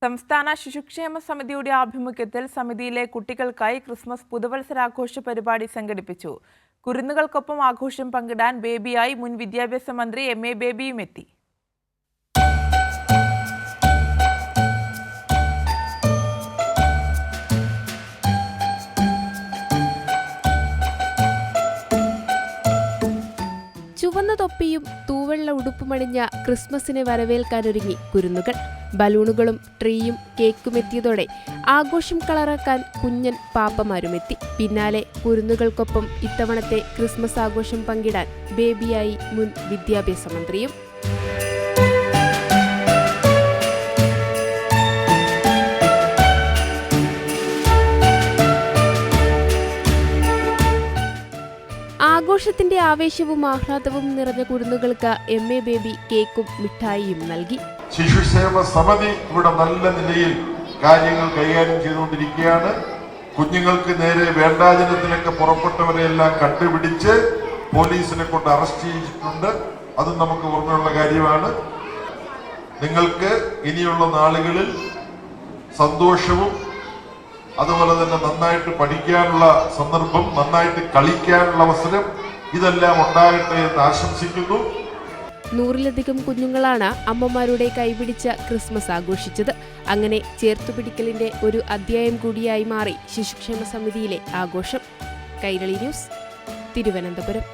സംസ്ഥാന ശിശുക്ഷേമ സമിതിയുടെ ആഭിമുഖ്യത്തിൽ സമിതിയിലെ കുട്ടികൾക്കായി ക്രിസ്മസ് പുതുവത്സരാഘോഷ പരിപാടി സംഘടിപ്പിച്ചു. കുരുന്നുകൾക്കൊപ്പം ആഘോഷം പങ്കിടാൻ ബേബിയായി മുൻ വിദ്യാഭ്യാസ മന്ത്രി MA ബേബിയും എത്തി. ചുവന്ന തൊപ്പിയും തൂവെള്ള ഉടുപ്പുമണിഞ്ഞ ക്രിസ്മസിനെ വരവേൽക്കാനൊരുങ്ങി കുരുന്നുകൾ. ബലൂണുകളും ട്രീയും കേക്കുമെത്തിയതോടെ ആഘോഷം കളറാക്കാൻ കുഞ്ഞൻ പാപ്പമാരുമെത്തി. പിന്നാലെ കുരുന്നുകൾക്കൊപ്പം ഇത്തവണത്തെ ക്രിസ്മസ് ആഘോഷം പങ്കിടാൻ ബേബിയായി മുൻ വിദ്യാഭ്യാസ മന്ത്രിയും. ആഘോഷത്തിന്റെ ആവേശവും ആഹ്ലാദവും നിറഞ്ഞ കുരുന്നുകൾക്ക് MA ബേബി കേക്കും മിഠായിയും നൽകി. ശിശുക്ഷേമ സമിതി ഇവിടെ നല്ല നിലയിൽ കാര്യങ്ങൾ കൈകാര്യം ചെയ്തുകൊണ്ടിരിക്കുകയാണ്. കുഞ്ഞുങ്ങൾക്ക് നേരെ വേണ്ടാജനത്തിനൊക്കെ പുറപ്പെട്ടവരെയെല്ലാം കണ്ടുപിടിച്ച് പോലീസിനെ കൊണ്ട് അറസ്റ്റ് ചെയ്തിട്ടുണ്ട്. അതും നമുക്ക് ഓർമ്മയുള്ള കാര്യമാണ്. നിങ്ങൾക്ക് ഇനിയുള്ള നാളുകളിൽ സന്തോഷവും അതുപോലെ തന്നെ നന്നായിട്ട് പഠിക്കാനുള്ള സന്ദർഭം, നന്നായിട്ട് കളിക്കാനുള്ള അവസരം ഇതെല്ലാം ഉണ്ടാകട്ടെ എന്ന് ആശംസിക്കുന്നു. 100-ലധികം കുഞ്ഞുങ്ങളാണ് അമ്മമാരുടെ കൈപിടിച്ച ക്രിസ്മസ് ആഘോഷിച്ചത്. അങ്ങനെ ചേർത്തുപിടിക്കലിന്റെ ഒരു അധ്യായം കൂടിയായി മാറി ശിശുക്ഷേമ സമിതിയിലെ ആഘോഷം. കൈരളി ന്യൂസ്, തിരുവനന്തപുരം.